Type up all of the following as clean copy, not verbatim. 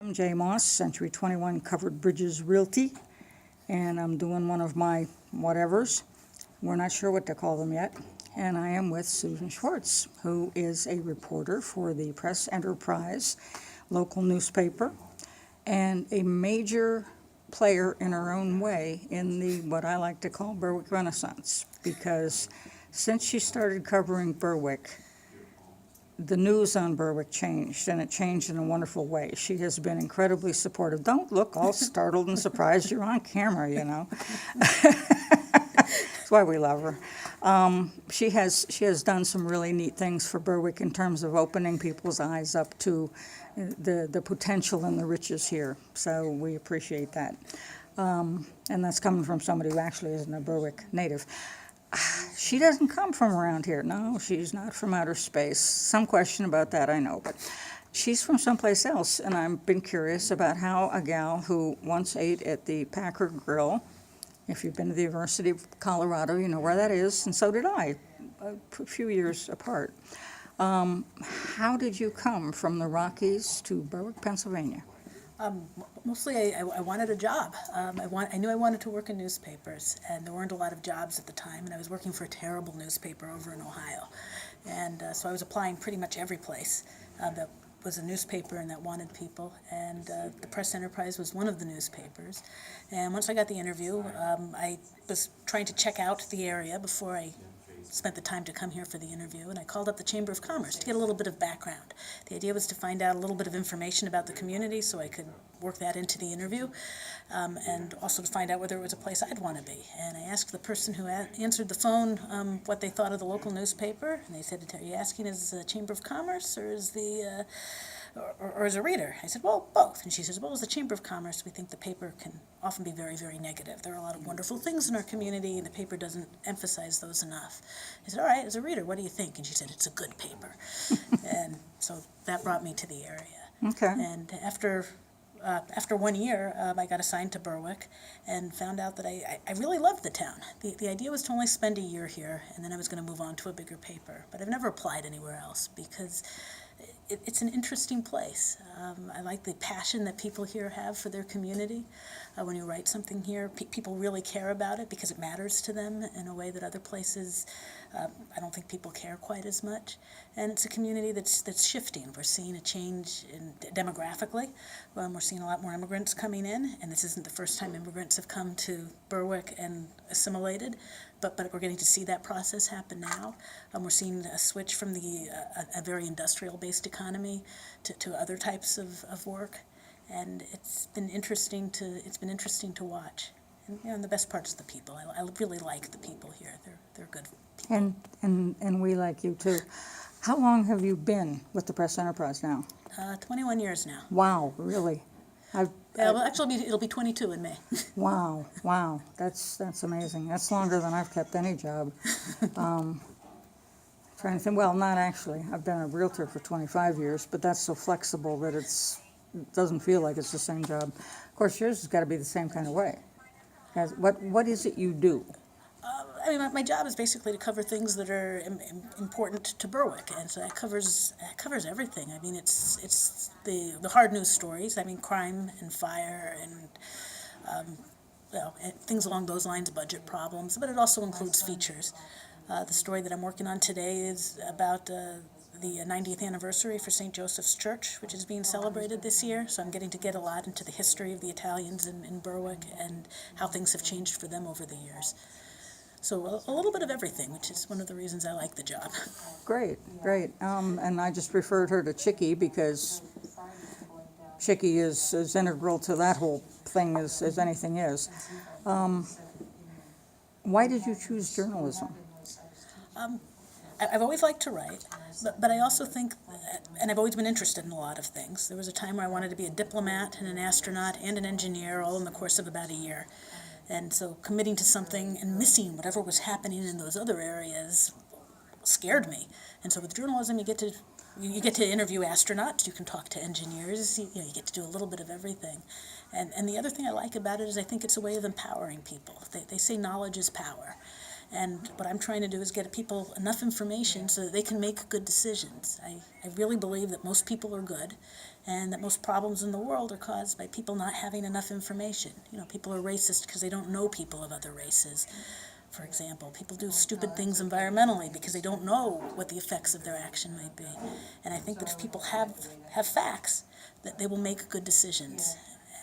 I'm Jay Moss, Century 21 Covered Bridges Realty, and I'm doing one of my whatevers. We're not sure what to call them yet. And I am with Susan Schwartz, who is a reporter for the Press Enterprise local newspaper and a major player in her own way in the what I like to call Berwick Renaissance, because since she started covering Berwick, the news on Berwick changed, and it changed in a wonderful way. She has been incredibly supportive. Don't look all startled and surprised. You're on camera, you know. That's why we love her. She has done some really neat things for Berwick in terms of opening people's eyes up to the potential and the riches here. So we appreciate that. And that's coming from somebody who actually isn't a Berwick native. She doesn't come from around here. No, she's not from outer space. Some question about that, I know, but she's from someplace else, and I've been curious about how a gal who once ate at the Packer Grill, if you've been to the University of Colorado, you know where that is, and so did I, a few years apart. How did you come from the Rockies to Berwick, Pennsylvania? Mostly I wanted a job. I knew I wanted to work in newspapers, and there weren't a lot of jobs at the time, and I was working for a terrible newspaper over in Ohio. And so I was applying pretty much every place that was a newspaper and that wanted people, and the Press Enterprise was one of the newspapers. And once I got the interview, I was trying to check out the area before I spent the time to come here for the interview, and I called up the Chamber of Commerce to get a little bit of background. The idea was to find out a little bit of information about the community so I could work that into the interview, and also to find out whether it was a place I'd want to be. And I asked the person who answered the phone what they thought of the local newspaper, and they said, "Are you asking as the Chamber of Commerce or as the or as a reader?" I said, "Well, both." And she says, "Well, as the Chamber of Commerce, we think the paper can often be very, very negative. There are a lot of wonderful things in our community, and the paper doesn't emphasize those enough." I said, "All right, as a reader, what do you think?" And she said, "It's a good paper." And so that brought me to the area. Okay. And after 1 year, I got assigned to Berwick and found out that I really loved the town. The idea was to only spend a year here, and then I was going to move on to a bigger paper. But I've never applied anywhere else because it's an interesting place. I like the passion that people here have for their community. When you write something here, people really care about it because it matters to them in a way that other places, I don't think people care quite as much. And it's a community that's shifting. We're seeing a change demographically. We're seeing a lot more immigrants coming in, and this isn't the first time immigrants have come to Berwick and assimilated. But we're getting to see that process happen now. We're seeing a switch from a very industrial-based economy to other types of work, and it's been interesting to watch. And the best part is the people. I really like the people here. They're good people. And we like you too. How long have you been with the Press Enterprise now? 21 years now. Wow, really? Well, actually, it'll be 22 in May. Wow, that's amazing. That's longer than I've kept any job. Trying to think, well, not actually. I've been a realtor for 25 years, but that's so flexible that it doesn't feel like it's the same job. Of course, yours has got to be the same kind of way. What is it you do? My job is basically to cover things that are important to Berwick, and so that covers everything. I mean, it's the hard news stories. I mean, crime and fire and things along those lines, budget problems. But it also includes features. The story that I'm working on today is about the 90th anniversary for St. Joseph's Church, which is being celebrated this year. So I'm getting to get a lot into the history of the Italians in Berwick and how things have changed for them over the years. So a little bit of everything, which is one of the reasons I like the job. Great. And I just referred her to Chicky because Chicky is as integral to that whole thing as anything is. Why did you choose journalism? I've always liked to write, but I also think, and I've always been interested in a lot of things. There was a time where I wanted to be a diplomat and an astronaut and an engineer all in the course of about a year. And so committing to something and missing whatever was happening in those other areas scared me. And so with journalism, you get to interview astronauts, you can talk to engineers, you get to do a little bit of everything. And the other thing I like about it is I think it's a way of empowering people. They say knowledge is power. And what I'm trying to do is get people enough information so that they can make good decisions. I really believe that most people are good, and that most problems in the world are caused by people not having enough information. You know, people are racist because they don't know people of other races. For example, people do stupid things environmentally because they don't know what the effects of their action might be. And I think that if people have facts, that they will make good decisions.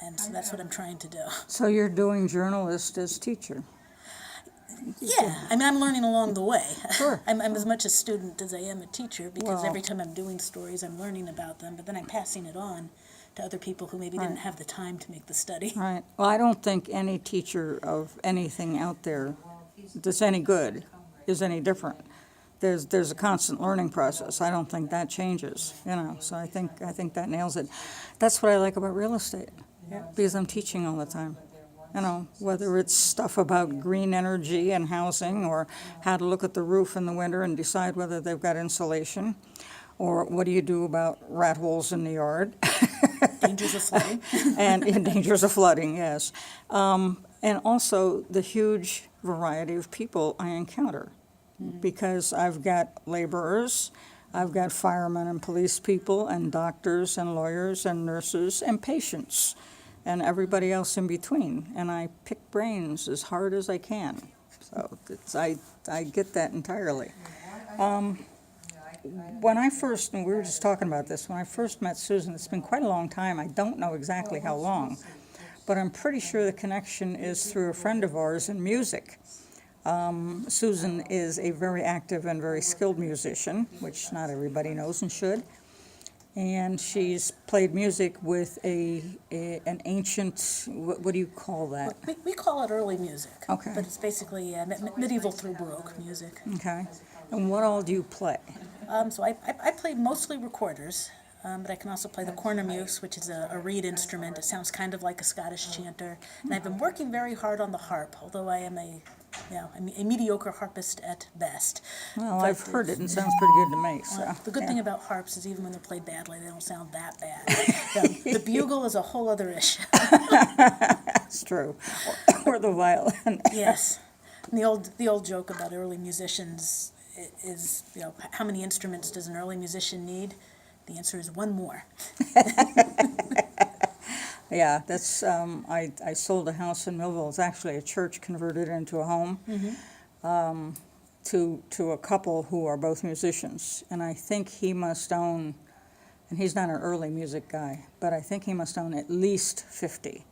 And so that's what I'm trying to do. So you're doing journalist as teacher? Yeah, I mean, I'm learning along the way. Sure. I'm as much a student as I am a teacher, because Well- every time I'm doing stories, I'm learning about them, but then I'm passing it on to other people who maybe didn't have the time to make the study. Right. Well, I don't think any teacher of anything out there that's any good is any different. There's a constant learning process. I don't think that changes, you know, so I think that nails it. That's what I like about real estate, because I'm teaching all the time. You know, whether it's stuff about green energy and housing, or how to look at the roof in the winter and decide whether they've got insulation, or what do you do about rat holes in the yard, Dangers of flooding. and dangers of flooding, yes. And also the huge variety of people I encounter, because I've got laborers, I've got firemen and police people, and doctors and lawyers and nurses and patients, and everybody else in between. And I pick brains as hard as I can. So I get that entirely. When I first, and we were just talking about this, when I first met Susan, it's been quite a long time. I don't know exactly how long, but I'm pretty sure the connection is through a friend of ours in music. Susan is a very active and very skilled musician, which not everybody knows and should. And she's played music with an ancient, what do you call that? We call it early music. Okay. But it's basically medieval through Baroque music. Okay. And what all do you play? So I play mostly recorders, but I can also play the cornemuse, which is a reed instrument. It sounds kind of like a Scottish chanter. And I've been working very hard on the harp, although I am a mediocre harpist at best. Well, But I've heard it and it sounds pretty good to me, so. The good thing about harps is even when they're played badly, they don't sound that bad. The bugle is a whole other issue. That's true. Or the violin. Yes. And the old joke about early musicians is, how many instruments does an early musician need? The answer is one more. Yeah, that's, I sold a house in Millville. It's actually a church converted into a home, to a couple who are both musicians. And I think he must own, and he's not an early music guy, but I think he must own at least 50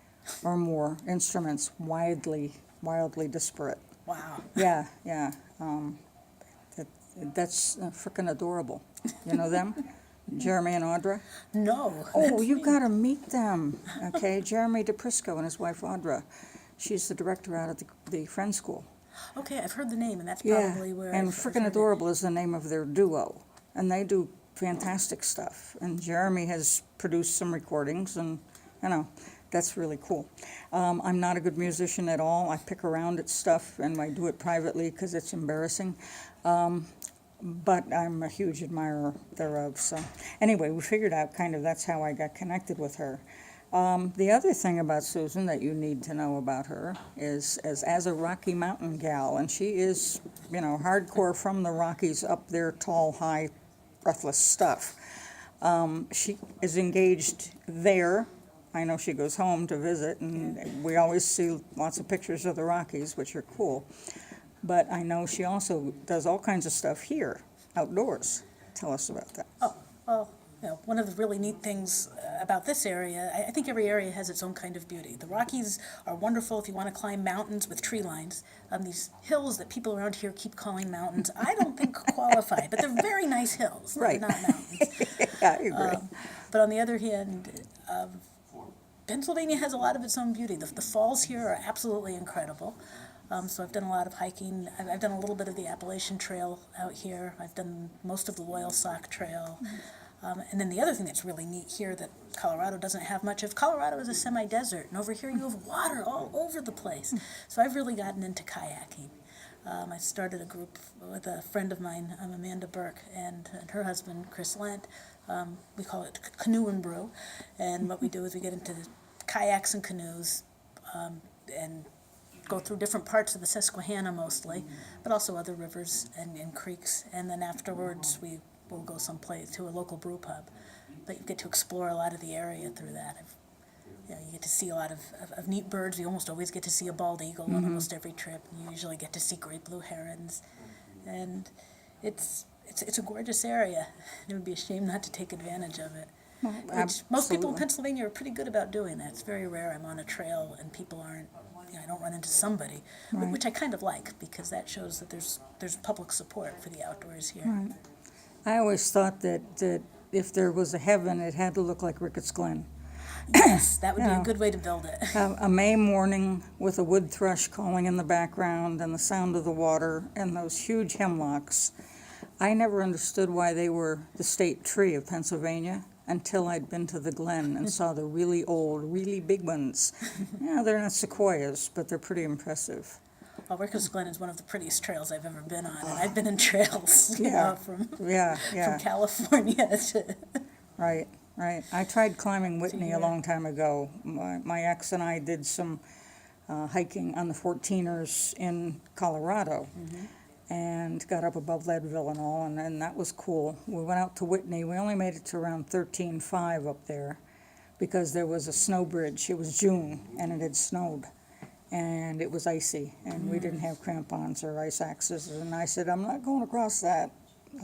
or more instruments, wildly disparate. Wow. Yeah. That's frickin' adorable. You know them? Jeremy and Audra? No. Oh, you gotta meet them, okay? Jeremy DePrisco and his wife Audra. She's the director out at the Friends School. Okay, I've heard the name, and that's Yeah, probably where and I've Frickin' heard it. Adorable is the name of their duo, and they do fantastic stuff. And Jeremy has produced some recordings, and, that's really cool. I'm not a good musician at all. I pick around at stuff, and I do it privately because it's embarrassing. But I'm a huge admirer thereof. So anyway, we figured out kind of that's how I got connected with her. The other thing about Susan that you need to know about her is as a Rocky Mountain gal, and she is, hardcore from the Rockies up there, tall, high, breathless stuff. She is engaged there. I know she goes home to visit, and we always see lots of pictures of the Rockies, which are cool. But I know she also does all kinds of stuff here, outdoors. Tell us about that. Oh, well, one of the really neat things about this area, I think every area has its own kind of beauty. The Rockies are wonderful if you want to climb mountains with tree lines. These hills that people around here keep calling mountains, I don't think qualify, but they're very nice hills. Right. They're not mountains. Yeah, I agree. But on the other hand, Pennsylvania has a lot of its own beauty. The falls here are absolutely incredible. So I've done a lot of hiking. I've done a little bit of the Appalachian Trail out here. I've done most of the Loyal Sock Trail. And then the other thing that's really neat here that Colorado doesn't have much of, Colorado is a semi-desert, and over here you have water all over the place. So I've really gotten into kayaking. I started a group with a friend of mine, Amanda Burke, and her husband, Chris Lent. We call it Canoe and Brew. And what we do is we get into kayaks and canoes and go through different parts of the Susquehanna mostly, but also other rivers and creeks. And then afterwards, we will go someplace to a local brew pub. But you get to explore a lot of the area through that. You get to see a lot of neat birds. You almost always get to see a bald eagle on almost every trip. You usually get to see great blue herons. And it's a gorgeous area. It would be a shame not to take advantage of it. Which most people in Pennsylvania are pretty good about doing that. It's very rare I'm on a trail and people aren't, I don't run into somebody, which I kind of like, because that shows that there's public support for the outdoors here. Right. I always thought that if there was a heaven, it had to look like Ricketts Glen. Yes, that would be a good way to build it. A May morning with a wood thrush calling in the background and the sound of the water and those huge hemlocks. I never understood why they were the state tree of Pennsylvania until I'd been to the Glen and saw the really old, really big ones. Yeah, they're not sequoias, but they're pretty impressive. Well, Ricketts Glen is one of the prettiest trails I've ever been on, and I've been in trails, from California to... Right. I tried climbing Whitney a long time ago. My ex and I did some hiking on the 14ers in Colorado. And got up above Leadville and all, and that was cool. We went out to Whitney. We only made it to around 13.5 up there because there was a snow bridge. It was June, and it had snowed, and it was icy, and we didn't have crampons or ice axes, and I said, I'm not going across that.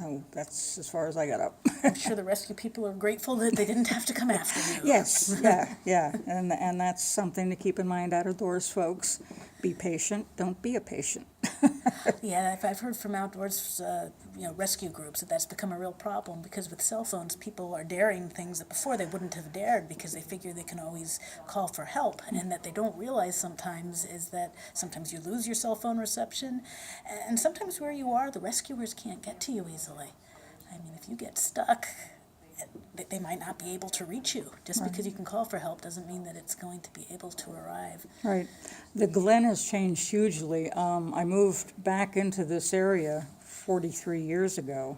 Oh, that's as far as I got up. I'm sure the rescue people are grateful that they didn't have to come after you. Yes, yeah, and that's something to keep in mind outdoors, folks. Be patient, don't be a patient. Yeah, I've heard from outdoors, rescue groups that's become a real problem, because with cell phones, people are daring things that before they wouldn't have dared because they figure they can always call for help, and that they don't realize sometimes is that sometimes you lose your cell phone reception, and sometimes where you are, the rescuers can't get to you easily. I mean, if you get stuck, they might not be able to reach you. Just because you can call for help doesn't mean that it's going to be able to arrive. Right. The Glen has changed hugely. I moved back into this area 43 years ago,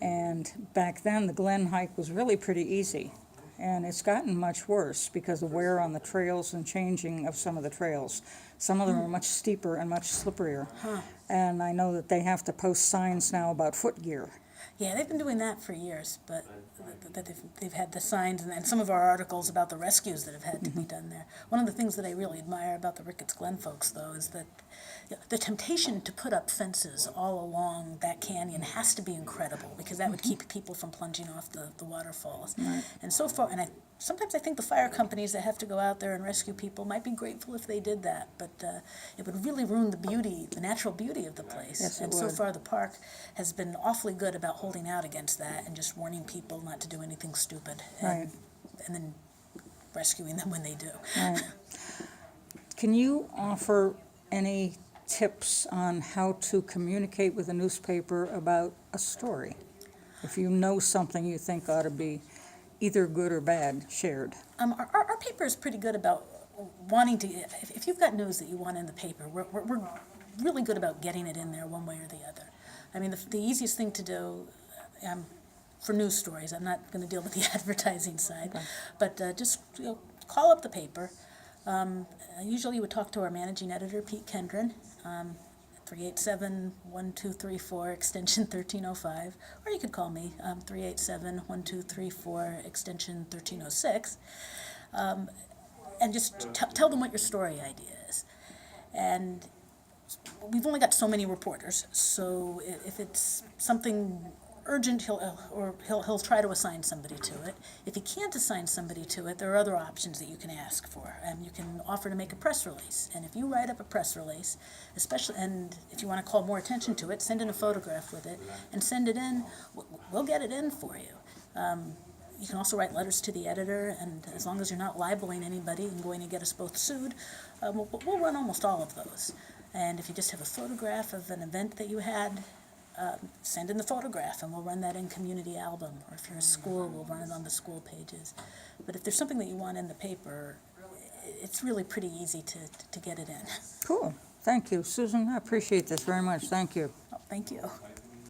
and back then the Glen hike was really pretty easy. And it's gotten much worse because of wear on the trails and changing of some of the trails. Some of them are much steeper and much slipperier. And I know that they have to post signs now about foot gear. Yeah, they've been doing that for years, but they've had the signs and some of our articles about the rescues that have had to be done there. One of the things that I really admire about the Ricketts Glen folks, though, is that the temptation to put up fences all along that canyon has to be incredible, because that would keep people from plunging off the waterfalls. And so far, sometimes I think the fire companies that have to go out there and rescue people might be grateful if they did that, but it would really ruin the natural beauty of the place. Yes, and so far the park has been awfully good about holding out against that and just warning people not to do anything stupid, and then rescuing them when they do. Right. Can you offer any tips on how to communicate with a newspaper about a story? If you know something you think ought to be either good or bad shared. Our paper is pretty good about wanting to, if you've got news that you want in the paper, we're really good about getting it in there one way or the other. I mean, the easiest thing to do for news stories, I'm not going to deal with the advertising side, but just call up the paper. Usually you would talk to our managing editor, Pete Kendron, 387-1234, extension 1305, or you could call me, 387-1234, extension 1306, and just tell them what your story idea is. And we've only got so many reporters, so if it's something urgent, he'll try to assign somebody to it. If he can't assign somebody to it, there are other options that you can ask for. You can offer to make a press release. And if you write up a press release, and if you want to call more attention to it, send in a photograph with it and send it in. We'll get it in for you. You can also write letters to the editor, and as long as you're not libeling anybody and going to get us both sued, we'll run almost all of those. And if you just have a photograph of an event that you had, send in the photograph and we'll run that in community album. Or if you're a school, we'll run it on the school pages. But if there's something that you want in the paper, it's really pretty easy to get it in. Cool. Thank you, Susan. I appreciate this very much. Thank you. Oh, thank you.